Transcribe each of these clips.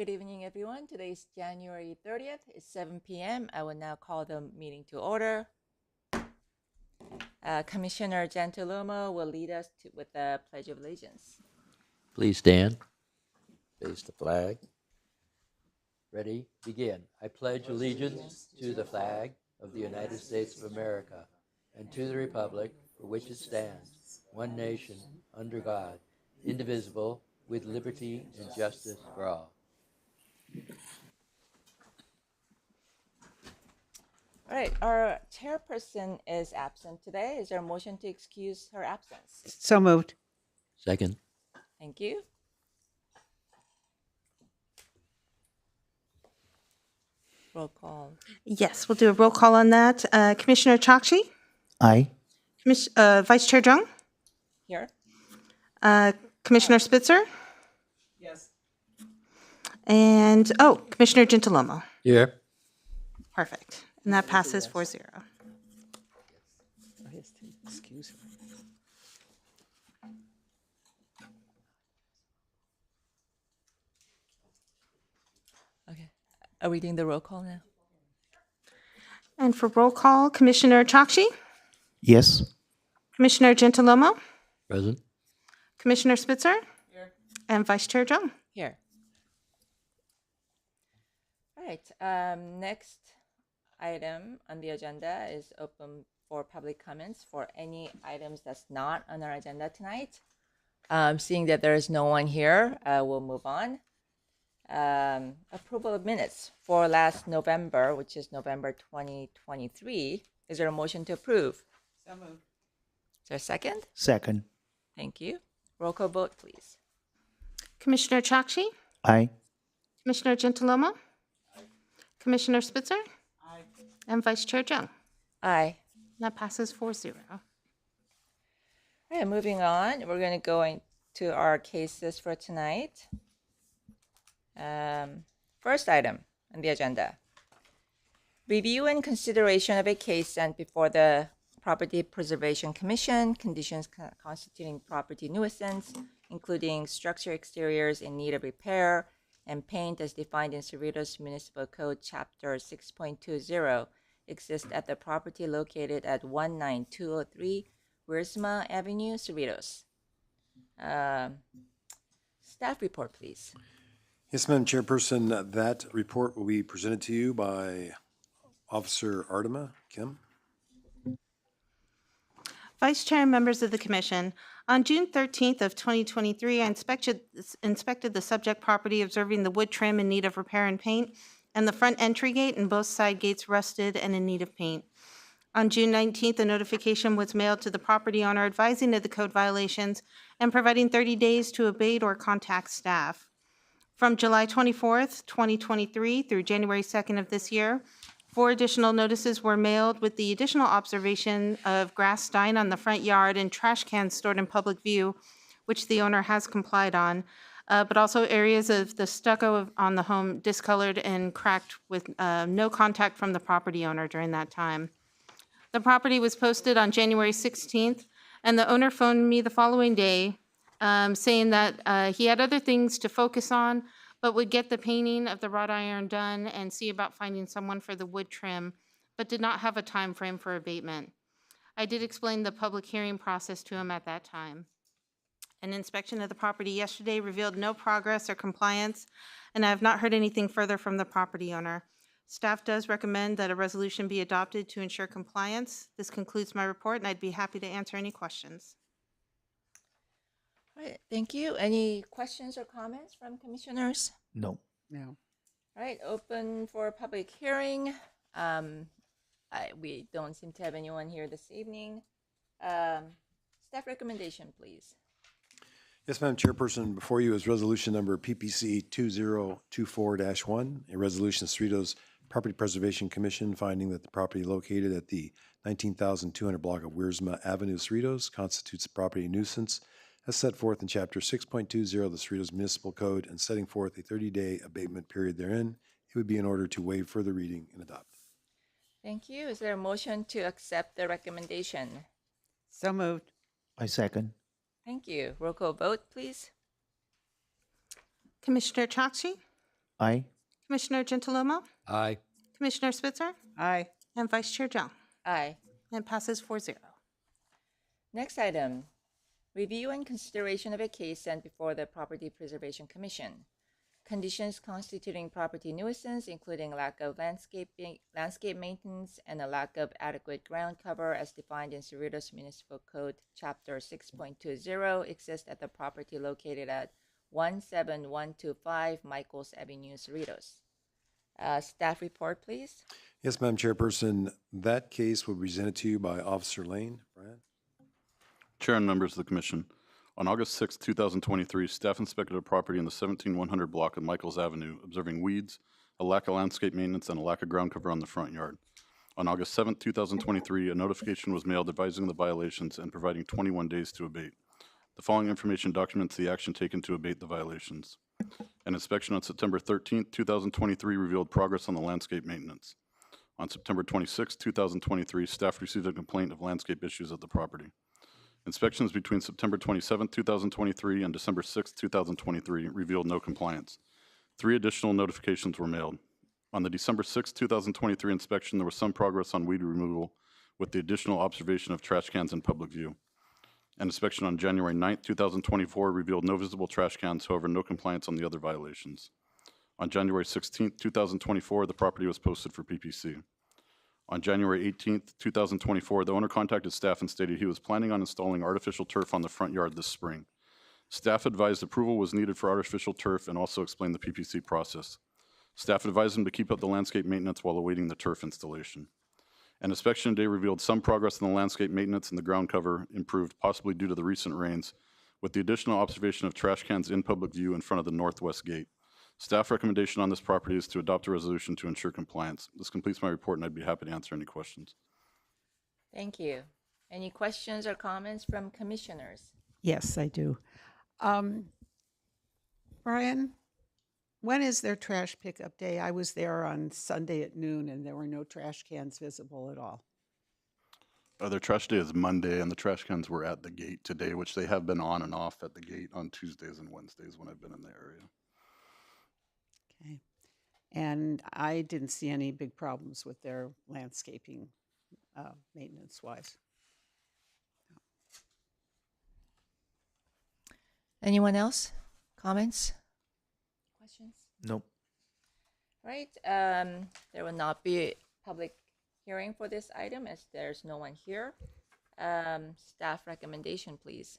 Good evening, everyone. Today is January 30th. It's 7 p.m. I will now call the meeting to order. Commissioner Gentiloma will lead us with the Pledge of Allegiance. Please stand. Face the flag. Ready? Begin. I pledge allegiance to the flag of the United States of America and to the republic for which it stands, one nation, under God, indivisible, with liberty and justice for all. All right, our chairperson is absent today. Is there a motion to excuse her absence? So moved. Second. Thank you. Roll call. Yes, we'll do a roll call on that. Commissioner Chakshi? Aye. Vice Chair Jung? Here. Commissioner Spitzer? Yes. And, Commissioner Gentiloma. Here. Perfect. And that passes 4-0. Excuse her. Okay. Are we doing the roll call now? And for roll call, Commissioner Chakshi? Yes. Commissioner Gentiloma? Present. Commissioner Spitzer? Here. And Vice Chair Jung? Here. All right. Next item on the agenda is open for public comments for any items that's not on our agenda tonight. Seeing that there is no one here, we'll move on. Approval of minutes for last November, which is November 2023. Is there a motion to approve? So moved. Is there a second? Second. Thank you. Roll call vote, please. Commissioner Chakshi? Aye. Commissioner Gentiloma? Commissioner Spitzer? Aye. And Vice Chair Jung? Aye. That passes 4-0. All right, moving on. We're going to go into our cases for tonight. First item on the agenda. Review and consideration of a case sent before the Property Preservation Commission, conditions constituting property nuisance, including structure exteriors in need of repair and paint as defined in Cerritos Municipal Code Chapter 6.20, exist at the property located at 19203 Wiersma Avenue, Cerritos. Staff report, please. Yes, Madam Chairperson, that report will be presented to you by Officer Artema Kim. Vice Chair and members of the Commission, on June 13th of 2023, I inspected the subject property, observing the wood trim in need of repair and paint, and the front entry gate and both side gates rusted and in need of paint. On June 19th, a notification was mailed to the property owner advising of the code violations and providing 30 days to abate or contact staff. From July 24th, 2023 through January 2nd of this year, 4 additional notices were mailed with the additional observation of grass dying on the front yard and trash cans stored in public view, which the owner has complied on, but also areas of the stucco on the home discolored and cracked with no contact from the property owner during that time. The property was posted on January 16th, and the owner phoned me the following day saying that he had other things to focus on, but would get the painting of the wrought iron done and see about finding someone for the wood trim, but did not have a time frame for abatement. I did explain the public hearing process to him at that time. An inspection of the property yesterday revealed no progress or compliance, and I have not heard anything further from the property owner. Staff does recommend that a resolution be adopted to ensure compliance. This concludes my report, and I'd be happy to answer any questions. All right, thank you. Any questions or comments from commissioners? No. No. All right, open for public hearing. We don't seem to have anyone here this evening. Staff recommendation, please. Yes, Madam Chairperson, before you is resolution number PPC 2024-1, a resolution of Cerritos Property Preservation Commission finding that the property located at the 19,200 block of Wiersma Avenue, Cerritos, constitutes a property nuisance as set forth in Chapter 6.20 of the Cerritos Municipal Code and setting forth a 30-day abatement period therein. It would be in order to waive further reading and adopt. Thank you. Is there a motion to accept the recommendation? So moved. I second. Thank you. Roll call vote, please. Commissioner Chakshi? Aye. Commissioner Gentiloma, Aye. Commissioner Spitzer, Aye. and Vice Chair Zhang. Aye. And passes 4-0. Next item, review and consideration of a case sent before the Property Preservation Commission. Conditions constituting property nuisance, including lack of landscape maintenance and a lack of adequate ground cover as defined in Cerritos Municipal Code, Chapter 6.20, exist at the property located at 17125 Michaels Avenue, Cerritos. Staff report, please. Yes, Madam Chairperson, that case will be presented to you by Officer Lane. Brad? Chair and members of the commission, on August 6, 2023, staff inspected a property in the 17100 block of Michaels Avenue, observing weeds, a lack of landscape maintenance, and a lack of ground cover on the front yard. On August 7, 2023, a notification was mailed advising the violations and providing 21 days to abate. The following information documents the action taken to abate the violations. An inspection on September 13, 2023 revealed progress on the landscape maintenance. On September 26, 2023, staff received a complaint of landscape issues at the property. Inspections between September 27, 2023 and December 6, 2023 revealed no compliance. 3 additional notifications were mailed. On the December 6, 2023 inspection, there was some progress on weed removal with the additional observation of trash cans in public view. An inspection on January 9, 2024 revealed no visible trash cans, however, no compliance on the other violations. On January 16, 2024, the property was posted for PPC. On January 18, 2024, the owner contacted staff and stated he was planning on installing artificial turf on the front yard this spring. Staff advised approval was needed for artificial turf and also explained the PPC process. Staff advised him to keep up the landscape maintenance while awaiting the turf installation. An inspection today revealed some progress in the landscape maintenance and the ground cover improved, possibly due to the recent rains, with the additional observation of trash cans in public view in front of the northwest gate. Staff recommendation on this property is to adopt a resolution to ensure compliance. This completes my report, and I'd be happy to answer any questions. Thank you. Any questions or comments from commissioners? Yes, I do. Brian, when is their trash pickup day? I was there on Sunday at noon, and there were no trash cans visible at all. Their trash day is Monday, and the trash cans were at the gate today, which they have been on and off at the gate on Tuesdays and Wednesdays when I've been in the area. Okay. And I didn't see any big problems with their landscaping maintenance-wise. Anyone else? Comments? Questions? Nope. Right. There will not be public hearing for this item as there's no one here. Staff recommendation, please.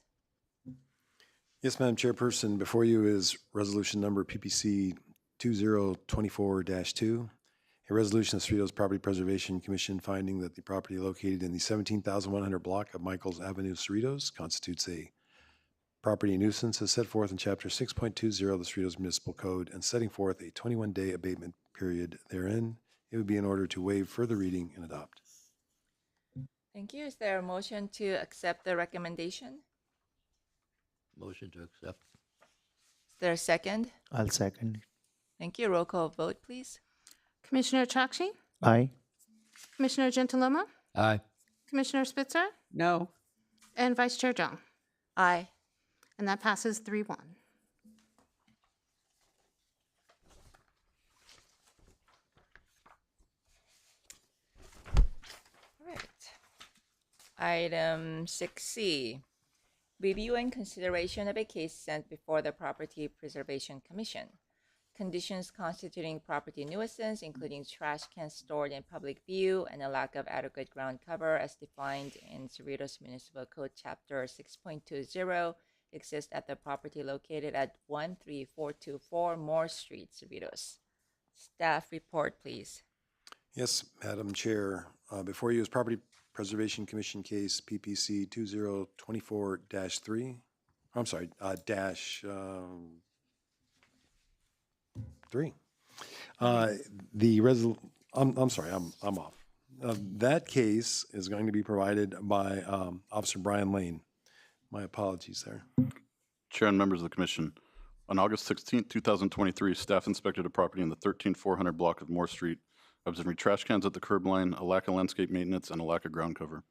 Yes, Madam Chairperson, before you is resolution number PPC 2024-2, a resolution of Cerritos Property Preservation Commission finding that the property located in the 17,100 block of Michaels Avenue, Cerritos constitutes a property nuisance as set forth in Chapter 6.20 of the Cerritos Municipal Code and setting forth a 21-day abatement period therein. It would be in order to waive further reading and adopt. Thank you. Is there a motion to accept the recommendation? Motion to accept. Is there a second? I'll second. Thank you. Roll call vote, please. Commissioner Chakshi, Aye. Commissioner Gentiloma, Aye. Commissioner Spitzer, No. and Vice Chair Zhang. Aye. And that passes 3-1. All right. Item 6C. Review and consideration of a case sent before the Property Preservation Commission. Conditions constituting property nuisance, including trash cans stored in public view and a lack of adequate ground cover as defined in Cerritos Municipal Code Chapter 6.20, exist at the property located at 13424 Moore Street, Cerritos. Staff report, please. Yes, Madam Chair. Before you is Property Preservation Commission case PPC 2024-3. I'm sorry, dash 3. I'm sorry, I'm off. That case is going to be provided by Officer Brian Lane. My apologies there. Chair and members of the commission, on August 16, 2023, staff inspected a property in the 13400 block of Moore Street, observing trash cans at the curb line, a lack of landscape maintenance, and a lack of ground cover.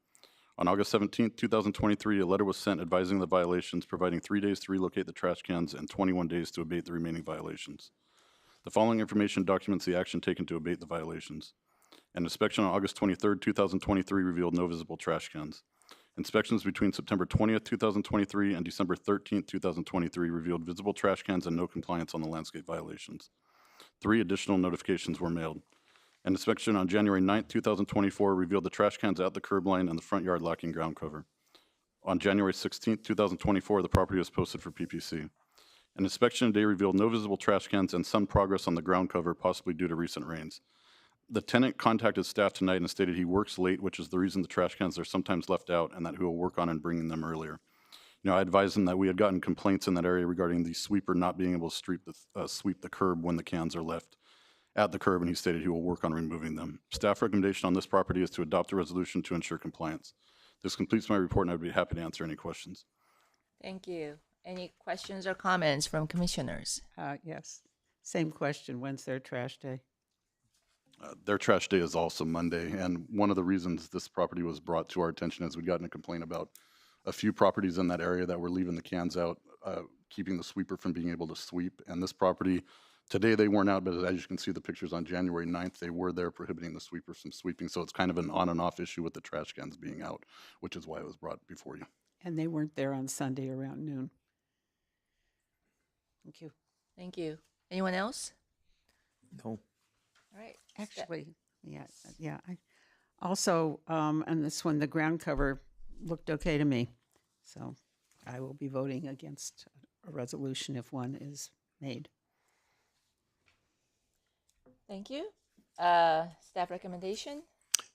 On August 17, 2023, a letter was sent advising the violations, providing 3 days to relocate the trash cans and 21 days to abate the remaining violations. The following information documents the action taken to abate the violations. An inspection on August 23rd, 2023 revealed no visible trash cans. Inspections between September 20th, 2023 and December 13th, 2023 revealed visible trash cans and no compliance on the landscape violations. 3 additional notifications were mailed. An inspection on January 9th, 2024 revealed the trash cans at the curb line and the front yard lacking ground cover. On January 16th, 2024, the property was posted for PPC. An inspection today revealed no visible trash cans and some progress on the ground cover, possibly due to recent rains. The tenant contacted staff tonight and stated he works late, which is the reason the trash cans are sometimes left out, and that he will work on and bringing them earlier. I advised him that we had gotten complaints in that area regarding the sweeper not being able to sweep the curb when the cans are left at the curb, and he stated he will work on removing them. Staff recommendation on this property is to adopt a resolution to ensure compliance. This completes my report, and I would be happy to answer any questions. Thank you. Any questions or comments from commissioners? Yes. Same question. When's their trash day? Their trash day is also Monday, and one of the reasons this property was brought to our attention is we got in a complaint about a few properties in that area that were leaving the cans out, keeping the sweeper from being able to sweep. And this property, today they weren't out, but as you can see the pictures on January 9th, they were there prohibiting the sweepers from sweeping. So it's kind of an on and off issue with the trash cans being out, which is why it was brought before you. And they weren't there on Sunday around noon. Thank you. Thank you. Anyone else? No. All right. Actually, yeah. Also, on this one, the ground cover looked okay to me. So I will be voting against a resolution if one is made. Thank you. Staff recommendation?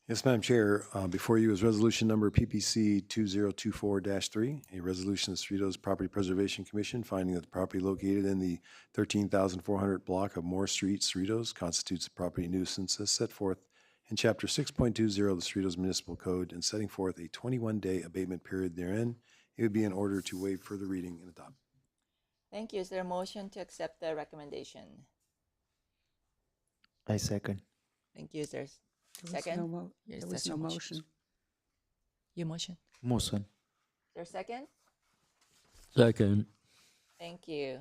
Yes, Madam Chair. Before you is resolution number PPC 2024-3, a resolution of the Cerritos Property Preservation Commission finding that the property located in the 13,400 block of Moore Street, Cerritos, constitutes a property nuisance as set forth in Chapter 6.20 of the Cerritos Municipal Code and setting forth a 21-day abatement period therein. It would be in order to waive further reading and adopt. Thank you. Is there a motion to accept the recommendation? I second. Thank you. Is there There was second? no mo- Yes, there that's was no your motion. motion. Your motion? Motion. Is there a second? Second. Thank you.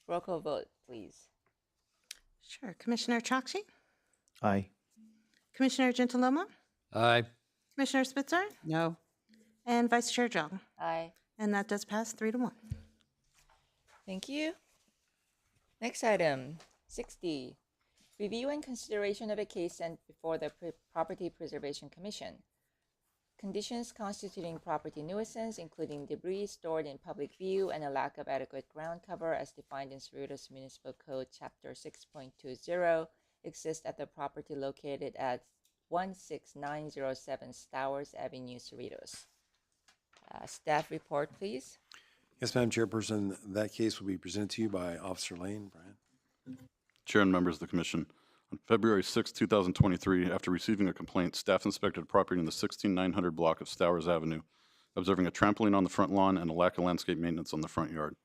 Roll call vote, please. Sure. Commissioner Chokshi? Aye. Commissioner Gentiloma? Aye. Commissioner Spitzer? No. And Vice Chair Zhang? Aye. And that does pass 3-1. Thank you. Next item, 60. Review and consideration of a case sent before the Property Preservation Commission. Conditions constituting property nuisance, including debris stored in public view and a lack of adequate ground cover as defined in Cerritos Municipal Code Chapter 6.20, exist at the property located at 16907 Stowers Avenue, Cerritos. Staff report, please. Yes, Madam Chairperson, that case will be presented to you by Officer Lane. Brian. Chair and members of the commission. On February 6, 2023, after receiving a complaint, staff inspected a property in the 16900 block of Stowers Avenue, observing a trampoline on the front lawn and a lack of landscape maintenance on the front yard.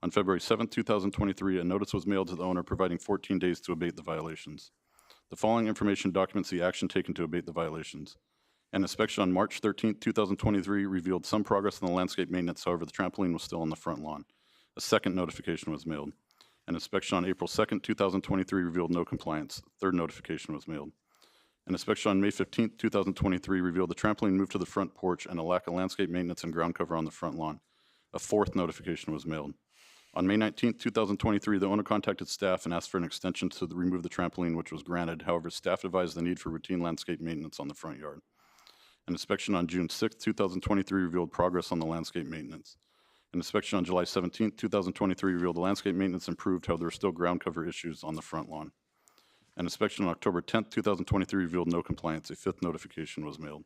On February 7, 2023, a notice was mailed to the owner providing 14 days to abate the violations. The following information documents the action taken to abate the violations. An inspection on March 13, 2023 revealed some progress in the landscape maintenance, however, the trampoline was still on the front lawn. A second notification was mailed. An inspection on April 2, 2023 revealed no compliance. Third notification was mailed. An inspection on May 15, 2023 revealed the trampoline moved to the front porch and a lack of landscape maintenance and ground cover on the front lawn. A fourth notification was mailed. On May 19, 2023, the owner contacted staff and asked for an extension to remove the trampoline, which was granted. However, staff advised the need for routine landscape maintenance on the front yard. An inspection on June 6, 2023 revealed progress on the landscape maintenance. An inspection on July 17, 2023 revealed the landscape maintenance improved, however, there were still ground cover issues on the front lawn. An inspection on October 10, 2023 revealed no compliance. A fifth notification was mailed.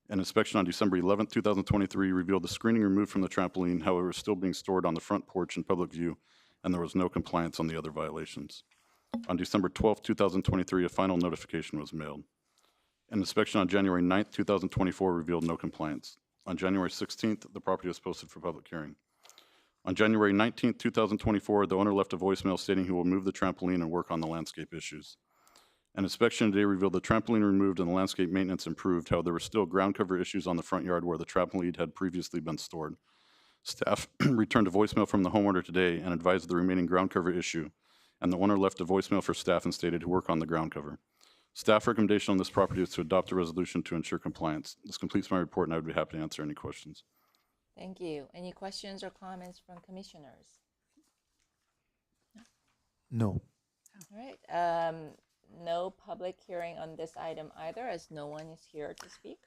An inspection on December 11, 2023 revealed the screening removed from the trampoline, however, was still being stored on the front porch in public view, and there was no compliance on the other violations. On December 12, 2023, a final notification was mailed. An inspection on January 9, 2024 revealed no compliance. On January 16th, the property was posted for public hearing. On January 19, 2024, the owner left a voicemail stating he will move the trampoline and work on the landscape issues. An inspection today revealed the trampoline removed and the landscape maintenance improved, however, there were still ground cover issues on the front yard where the trampoline had previously been stored. Staff returned a voicemail from the homeowner today and advised the remaining ground cover issue and the owner left a voicemail for staff and stated to work on the ground cover. Staff recommendation on this property is to adopt a resolution to ensure compliance. This completes my report, and I would be happy to answer any questions. Thank you. Any questions or comments from commissioners? No. All right, no public hearing on this item either, as no one is here to speak.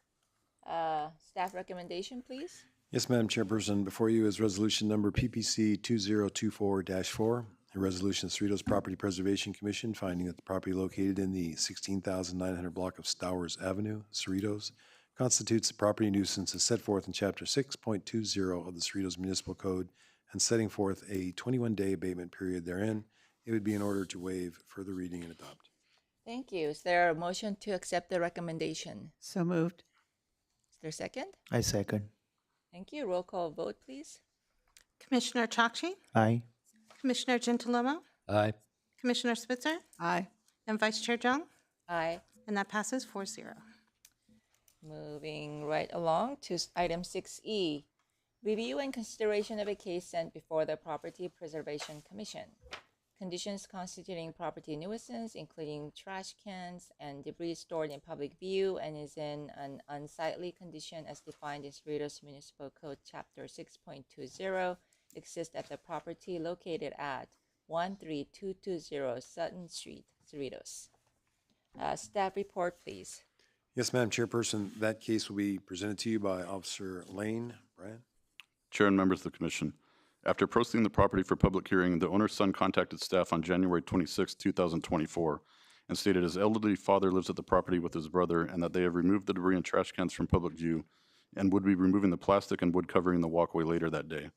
Staff recommendation, please. Yes, Madam Chairperson, before you is resolution number PPC 2024-4, a resolution of Cerritos Property Preservation Commission finding that the property located in the 16,900 block of Stowers Avenue, Cerritos, constitutes a property nuisance as set forth in Chapter 6.20 of the Cerritos Municipal Code and setting forth a 21-day abatement period therein. It would be in order to waive further reading and adopt. Thank you. Is there a motion to accept the recommendation? So moved. Is there a second? I second. Thank you. Roll call vote, please. Commissioner Chakshi, Aye. Commissioner Gentalomo, Aye. Commissioner Spitzer, Aye. and Vice Chair Zhang, Aye. and that passes 4-0. Moving right along to item 6E, review and consideration of a case sent before the Property Preservation Commission. Conditions constituting property nuisance, including trash cans and debris stored in public view and is in an unsightly condition as defined in Cerritos Municipal Code Chapter 6.20, exist at the property located at 13220 Sutton Street, Cerritos. Staff report, please. Yes, Madam Chairperson, that case will be presented to you by Officer Lane. Brian? Chair and members of the commission, after posting the property for public hearing, the owner's son contacted staff on January 26, 2024, and stated his elderly father lives at the property with his brother and that they have removed the debris and trash cans from public view and would be removing the plastic and wood covering the walkway later that day.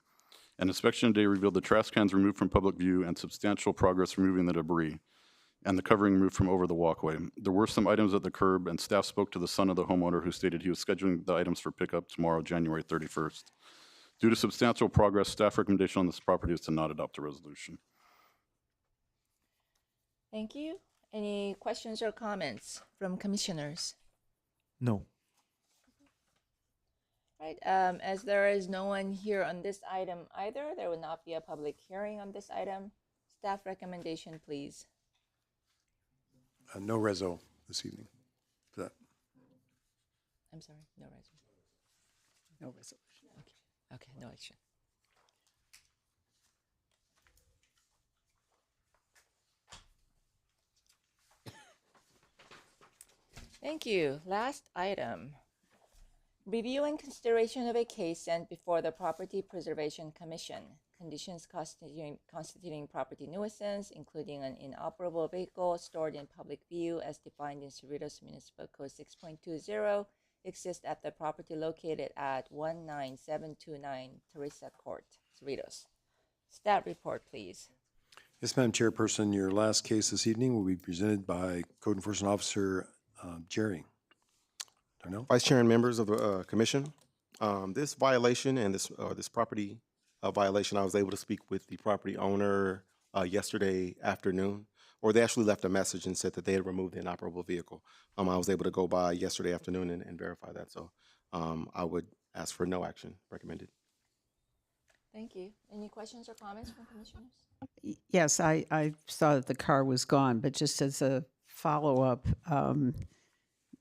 An inspection today revealed the trash cans removed from public view and substantial progress removing the debris, and the covering removed from over the walkway. There were some items at the curb, and staff spoke to the son of the homeowner who stated he was scheduling the items for pickup tomorrow, January 31st. Due to substantial progress, staff recommendation on this property is to not adopt a resolution. Thank you. Any questions or comments from commissioners? No. Right, as there is no one here on this item either, there will not be a public hearing on this item. Staff recommendation, please. No reso this evening. For that. I'm sorry, no resolution. No resolution. Okay, no action. Thank you. Last item. Review and consideration of a case sent before the Property Preservation Commission. Conditions constituting property nuisance, including an inoperable vehicle stored in public view as defined in Cerritos Municipal Code 6.20, exist at the property located at 19729 Teresa Court, Cerritos. Staff report, please. Yes, Madam Chairperson, your last case this evening will be presented by Code Enforcement Officer Jerry. Darnell? Vice Chair and members of the commission, this violation and this property violation, I was able to speak with the property owner yesterday afternoon, or they actually left a message and said that they had removed the inoperable vehicle. I was able to go by yesterday afternoon and verify that. So I would ask for no action recommended. Thank you. Any questions or comments from commissioners? Yes, I saw that the car was gone, but just as a follow-up,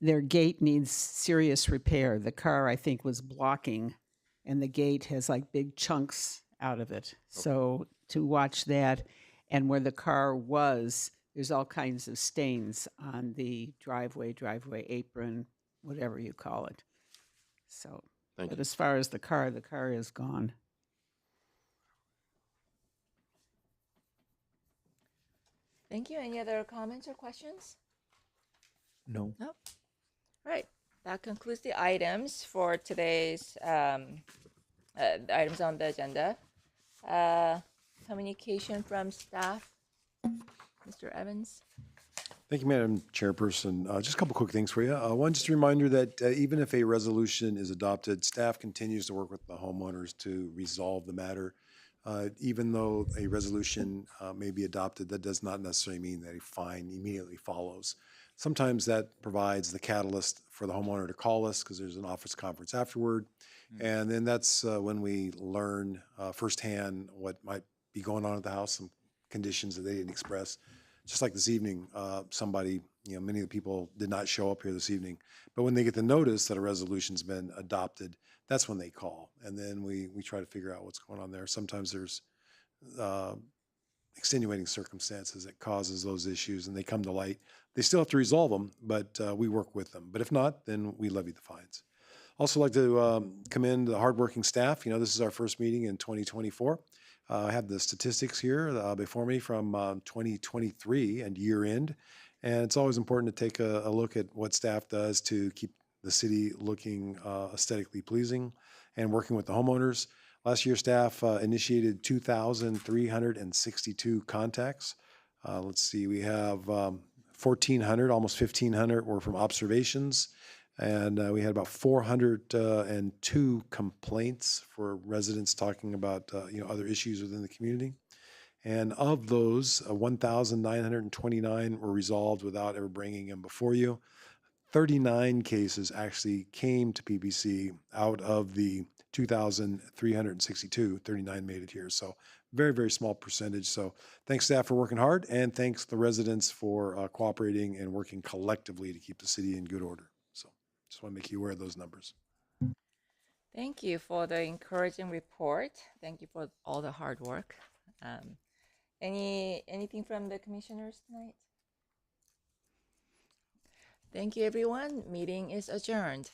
their gate needs serious repair. The car, I think, was blocking, and the gate has like big chunks out of it. So to watch that, and where the car was, there's all kinds of stains on the driveway apron, whatever you call it. So, Thank but you. as far as the car is gone. Thank you. Any other comments or questions? No. Nope. Right. That concludes the items for today's items on the agenda. Communication from staff. Mr. Evans. Thank you, Madam Chairperson. Just a couple quick things for you. One, just a reminder that even if a resolution is adopted, staff continues to work with the homeowners to resolve the matter. Even though a resolution may be adopted, that does not necessarily mean that a fine immediately follows. Sometimes that provides the catalyst for the homeowner to call us because there's an office conference afterward. And then that's when we learn firsthand what might be going on at the house, some conditions that they didn't express. Just like this evening, somebody, many of the people did not show up here this evening. But when they get the notice that a resolution's been adopted, that's when they call. And then we try to figure out what's going on there. Sometimes there's extenuating circumstances that causes those issues and they come to light. They still have to resolve them, but we work with them. But if not, then we levy the fines. Also like to commend the hardworking staff. This is our first meeting in 2024. I have the statistics here before me from 2023 and year end. And it's always important to take a look at what staff does to keep the city looking aesthetically pleasing and working with the homeowners. Last year, staff initiated 2,362 contacts. Let's see, we have 1,400, almost 1,500 were from observations. And we had about 402 complaints for residents talking about other issues within the community. And of those, 1,929 were resolved without ever bringing them before you. 39 cases actually came to PPC out of the 2,362. 39 made it here. So very, very small percentage. So thanks staff for working hard, and thanks the residents for cooperating and working collectively to keep the city in good order. So just want to make you aware of those numbers. Thank you for the encouraging report. Thank you for all the hard work. Anything from the commissioners tonight? Thank you, everyone. Meeting is adjourned.